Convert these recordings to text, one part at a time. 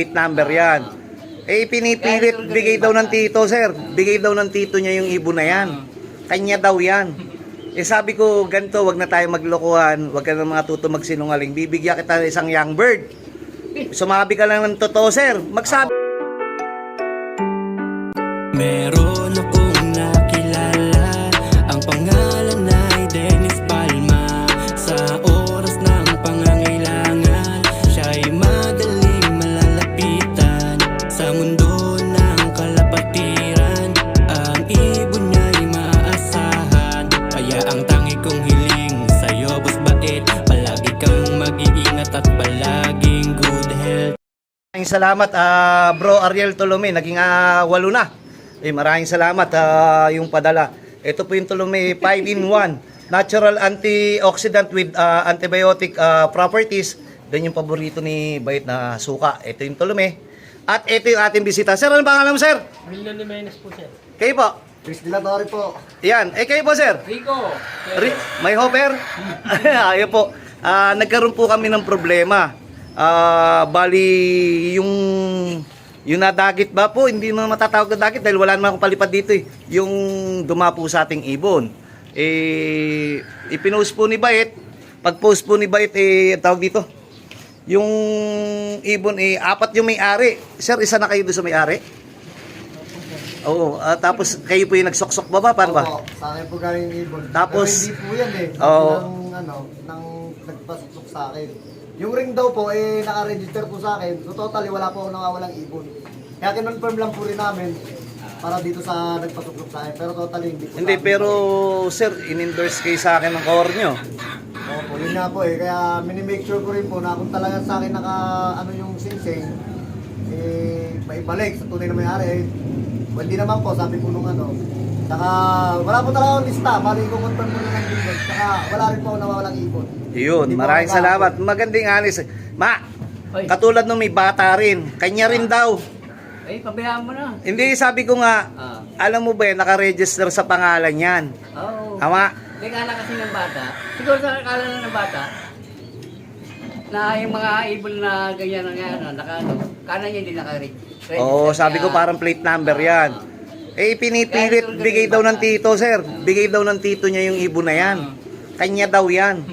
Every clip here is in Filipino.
Plate number yan. Eh, pinipilit, bigay daw ng tito, sir. Bigay daw ng tito niya yung ibon na yan. Kanya daw yan. Eh, sabi ko, ganito, wag na tayo maglokohan. Wag ka na mga tuto magsinungaling. Bibigyan kita ng isang young bird. Sumabi ka lang ng totoo, sir. Magsabi. Meron akong nakilala, ang pangalan ay Dennis Palma. Sa oras ng pangangailangan, siya'y madaling malalapitan. Sa mundo ng kalapatiran, ang ibon niya'y maaasahan. Kaya ang tangi kong hiling sa'yo, boss bait, palagi kang mag-iingat at palaging good health. Maraming salamat, bro Ariel Tolome. Naging 8 na. Eh, maraming salamat yung padala. Ito po yung Tolome 5-in-1. Natural antioxidant with antibiotic properties. Doon yung paborito ni Bait na suka. Ito yung Tolome. At ito yung ating bisita. Sir, ano pangalan mo, sir? William Jimenez po, sir. Kayo po? Chris Dilatori po. Yan. Eh, kayo po, sir? Rico. May hopper? Ayun po. Nagkaroon po kami ng problema. Bali, yung nadagit ba po, hindi na matatawag na dagit dahil wala naman akong palipad dito eh. Yung dumapo sa ating ibon. Eh, ipinost po ni Bait. Pag-post po ni Bait, tawag dito. Yung ibon, 4 yung may-ari. Sir, isa na kayo doon sa may-ari? Oo. Tapos kayo po yung nagsoksok ba? Paano ba? Opo, sa akin po galing yung ibon. Tapos- Pero hindi po yan eh. Oo. Nang nagpasok sa akin. Yung ring daw po, naka-register po sa akin. So totally, wala po ako nawawalang ibon. Kaya kinonfirm lang po rin namin para dito sa nagpasok sa akin. Pero totally, hindi po Hindi, sa akin. pero sir, in-endorse kayo sa akin ng core nyo. Opo, yun nga po eh. Kaya minimake sure ko rin po na kung talaga sa akin yung singsing, maibalik sa tunay na may-ari. Hindi naman po, sabi po nung Saka wala po talaga akong lista. Bali ko confirm po na ng ibon. Saka wala rin po ako nawawalang ibon. Yun, Hindi po maraming ako salamat. Magandang anis. Ma, Oy. katulad nung may bata rin. Kanya rin daw. Eh, pabayaan mo na. Hindi, sabi ko nga, alam mo ba yan, nakaregister sa pangalan yan. Oo. Tama? May kala kasi ng bata. Siguro sa kala na ng bata, na yung mga ibon na ganyan na nga, kanan niya hindi naka-register. Oo, sabi ko parang plate number yan. Eh, pinipilit, bigay daw ng tito, sir. Bigay daw ng tito niya yung ibon na yan. Kanya daw yan.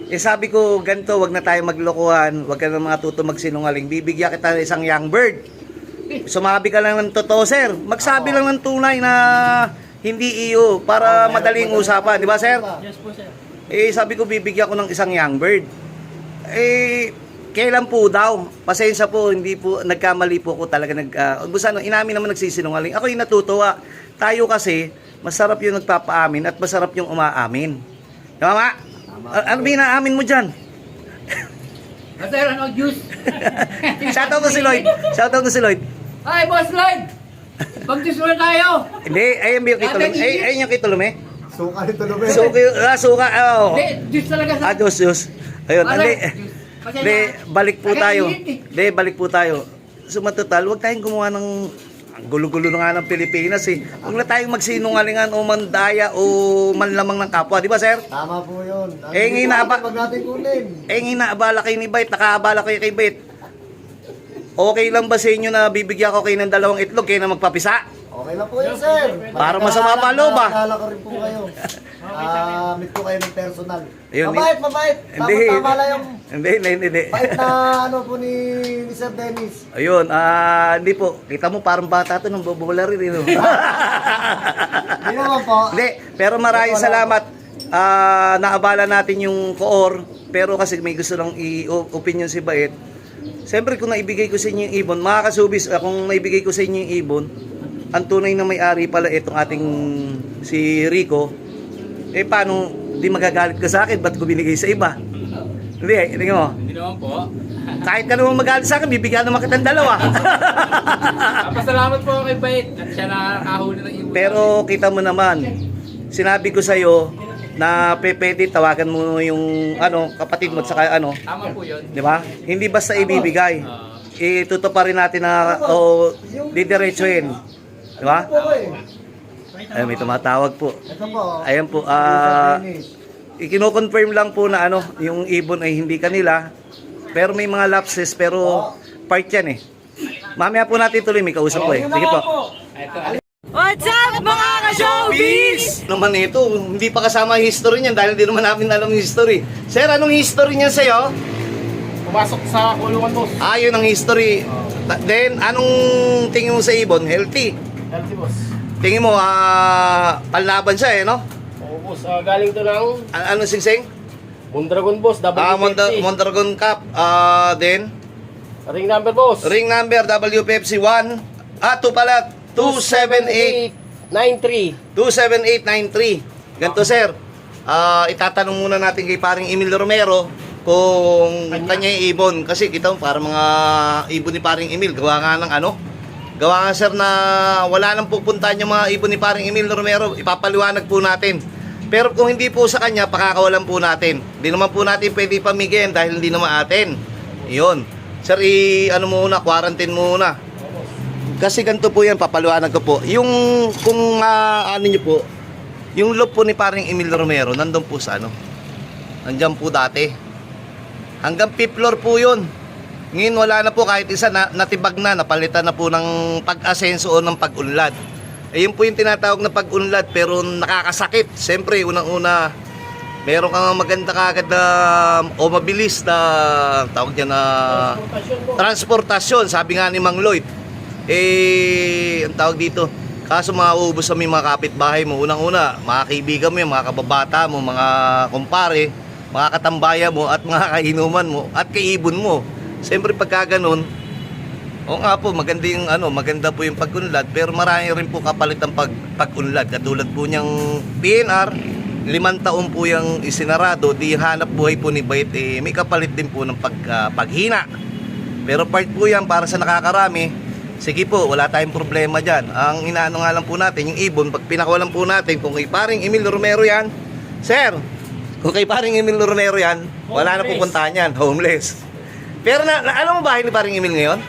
Eh, sabi ko, ganito, wag na tayo maglokohan. Wag ka na mga tuto magsinungaling. Bibigyan kita ng isang young bird. Sumabi ka lang ng totoo, sir. Magsabi lang ng tunay na hindi iyo para madaling usapan. Di ba, sir? Yes po, sir. Eh, sabi ko, bibigyan ko ng isang young bird. Eh, kailan po daw? Pasensya po, hindi po, nagkamali po ako talaga. Inamin naman nagsisinungaling. Ako yung natutuwa. Tayo kasi, masarap yung nagpapaamin at masarap yung umaamin. Tama ba? Ano ba inaamin mo dyan? Sir, ano, juice? Shoutout to si Lloyd. Shoutout to si Lloyd. Ay, Boss Lloyd! Mag-juice muna tayo! Hindi, ayun yung kitulome. Ayun yung kitulome. Suka nito lume. Suka, oh. Hindi, juice talaga sa... Diyos. Ayun, Ano? hindi. Juice. Pasensya Hindi, na. balik po Agad tayo. init eh. Hindi, balik po tayo. Sumatotal, huwag tayong gumawa ng ang gulo-gulo na nga ng Pilipinas eh. Huwag na tayong magsinungalingan o mandaya o manlamang ng kapwa. Di ba, sir? Tama po yun. Nginaaba- Wag natin kunin. Nginaabala kayo ni Bait, nakaabala kayo kay Bait. Okay lang ba sa inyo na bibigyan ko kayo ng 2 itlog kayo na magpapisa? Okay lang po yun, sir. Para masama pa loob, ah. Nakakala ko rin po kayo. Meet ko kayo ng personal. Ayun, Mabait. Hindi. Tama lang yung Hindi. bait na po ni Sir Dennis. Ayun, hindi po. Kita mo parang bata to nung bubula rin. Hindi naman po. Hindi, pero maraming salamat. Naabala natin yung koor, pero kasi may gusto lang i-opinion si Bait. Siyempre kung naibigay ko sa inyo yung ibon, mga kasubis, kung naibigay ko sa inyo yung ibon, ang tunay na may-ari pala itong ating si Rico, paano di magagalit ka sa akin, ba't ko binigay sa iba? Hindi, tingnan mo. Hindi naman po. Kahit ka naman magalit sa akin, bibigyan naman kitang 2. Pasalamat po kay Bait at siya nakakahuli ng ibon. Pero kita mo naman, sinabi ko sa'yo na pwede tawagan mo yung kapatid mo at saka Tama po yun. di ba? Hindi basta ibibigay. Ituto pa rin natin na didiretsuhin. Di ba? Po eh. Ay, may tumatawag po. Ito po. Ayan po, Sir Dennis. ikino-confirm lang po na yung ibon ay hindi kanila. Pero may mga lapses, pero part yan eh. Mamaya po natin tuloy, may kausap po eh. Sige po. What's up mga ka-showbiz? Naman ito, hindi pa kasama yung history niyan dahil hindi naman namin alam yung history. Sir, anong history niyan sa'yo? Pumasok sa kulungan, boss. Yun ang history. Then, anong tingin mo sa ibon? Healthy. Healthy, boss. Tingin mo, panlaban siya eh, no? Oo, boss. Galing to ng Anong singsing? Mondragon, boss. WPFC. Mondragon Cup. Then, Ring number, boss. ring number WPFC 1. 2 pala. 278. 27893. 27893. Ganito sir, itatanong muna natin kay paring Emil Romero kung kanya yung ibon. Kasi kita mo, parang mga ibon ni paring Emil, gawa nga ng ano? Gawa nga sir na wala nang pupuntahan yung mga ibon ni paring Emil Romero. Ipapaliwanag po natin. Pero kung hindi po sa kanya, pakakawalan po natin. Hindi naman po natin pwede pamigyan dahil hindi naman atin. Iyon. Sir, ano muna, quarantine muna. Kasi ganito po yan, papaliwanag ko po. Yung, kung ano nyo po, yung loob po ni paring Emil Romero, nandun po sa ano? Nandyan po dati. Hanggang 5th floor po yun. Ngayon wala na po, kahit isa natibag na, napalitan na po ng pag-asenso o ng pag-unlad. Yun po yung tinatawag na pag-unlad, pero nakakasakit. Siyempre, unang-una, meron kang maganda kagad na, o mabilis na, tawag dyan na, transportasyon, sabi nga ni Mang Lloyd. Ang tawag dito, kaso mauubos sa mga kapitbahay mo. Unang-una, mga kaibigan mo, mga kababata mo, mga kumpare, mga katambaya mo, at mga kainuman mo, at kaibon mo. Siyempre pagka ganun, o nga po, maganda yung maganda po yung pag-unlad, pero marami rin po kapalit ang pag-unlad. Katulad po niyang PNR, 5 taon po yung isinarado, di hanap buhay po ni Bayet, may kapalit din po ng paghina. Pero part po yan para sa nakakarami. Sige po, wala tayong problema dyan. Ang inaano nga lang po natin, yung ibon, pag pinakawalan po natin, kung kay paring Emil Romero yan, sir, kung kay paring Emil Romero yan, wala na pupuntahan yan, homeless. Pero alam mo bahay ni paring Emil ngayon?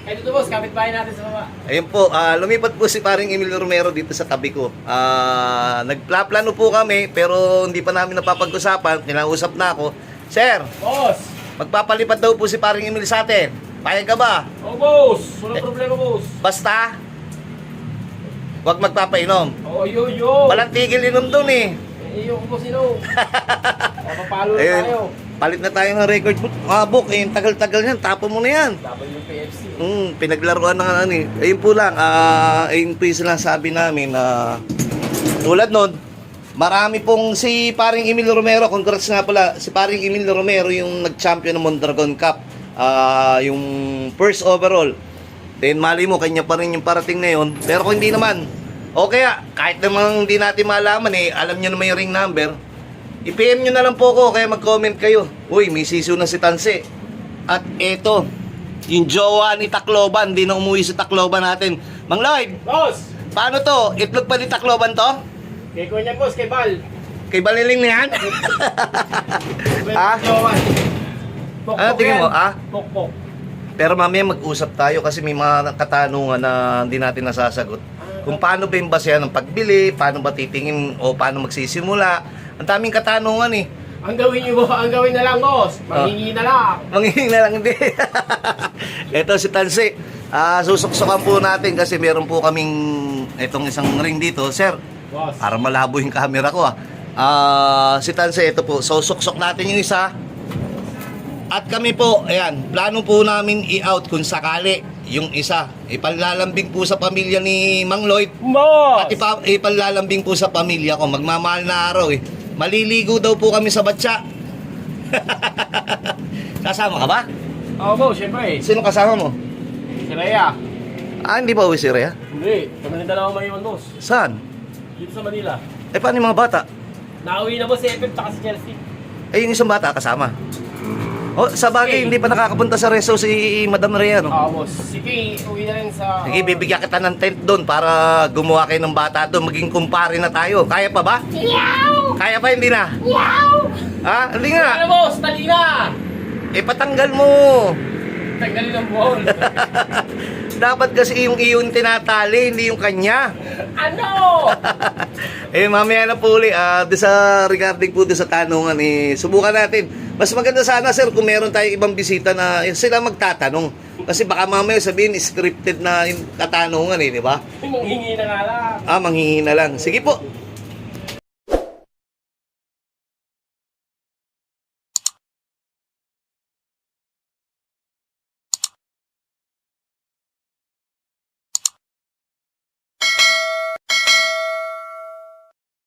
Ay, dito, boss. Kapitbahay natin sa baba. Ayun po, lumipat po si paring Emil Romero dito sa tabi ko. Nagplaplano po kami, pero hindi pa namin napapag-usapan. Kinausap na ako. Sir, Boss. magpapalipat daw po si paring Emil sa atin. Payag ka ba? Oo, boss. Walang problema, boss. Basta, huwag magpapainom. Oo, yo. Walang tigil inom dun eh. Iyo ko, boss, ino. Papalo na Ayun, tayo. palit na tayo ng record book. Tagal-tagal yan, tapo mo na yan. WPFC. Pinaglaruan ng ano eh. Ayun po lang, ayun po yung sinasabi namin na tulad nun, marami pong si paring Emil Romero, congrats nga pala, si paring Emil Romero yung nag-champion ng Mondragon Cup. Yung first overall. Then mali mo, kanya pa rin yung parating na yun. Pero kung hindi naman, o kaya, kahit namang hindi natin malaman alam nyo naman yung ring number, i-PM nyo na lang po ko, kaya mag-comment kayo. Uy, may sisiw na si Tanse. At eto, yung jowa ni Tacloban, hindi na umuwi sa Tacloban natin. Mang Lloyd, Boss. paano to? Itlog pa ni Tacloban to? Kay Kuya niyan, boss. Kay Bal. Kay Baliling na yan? Ano tingin mo, Pok. Pero mamaya mag-usap tayo kasi may mga katanungan na hindi natin nasasagot. Kung paano ba yung basehan ng pagbili, paano ba titingin o paano magsisimula. Ang daming katanungan eh. Ang gawin na lang, boss. Manghingi na lang. Manghihingi na lang hindi. Ito si Tanse. Susuksukan po natin kasi meron po kaming itong isang ring dito. Sir, Boss. para malabo yung camera ko si Tanse, ito po. Susuksok natin yung isa. At kami po, ayan, plano po namin i-out kung sakali yung isa. Ipanlalambing po sa pamilya ni Mang Lloyd. Boss. At ipanlalambing po sa pamilya ko. Magmamahal na araw eh. Maliligo daw po kami sa batya. Kasama ka ba? Oo, boss. Siyempre. Sino kasama mo? Si Rhea. Hindi ba uwi si Rhea? Hindi. Kami na dalawang maiwan, boss. Saan? Dito sa Manila. Paano yung mga bata? Nauwi na, boss, si FF taka si Chelsea. Yung isang bata kasama. Sa bagay, hindi pa nakakapunta sa reso si Madam Rhea, no? Oo, boss. Si Kay, uwi na rin sa... Sige, bibigyan kita ng tent doon para gumawa kayo ng bata doon. Maging kumpare na tayo. Kaya pa ba? Yaw! Kaya pa, hindi na? Yaw! Hindi nga. Ano, boss? Tali na! Patanggal mo. Tanggalin ang ball. Dapat kasi yung iyon tinatali, hindi yung kanya. Ano? Mamaya na po uli. Regarding po sa tanungan, subukan natin. Mas maganda sana, sir, kung meron tayong ibang bisita na sila magtatanong. Kasi baka mamaya sabihin, scripted na yung katanungan eh, di ba? Manghingi na nga lang. Manghingi na lang. Sige po.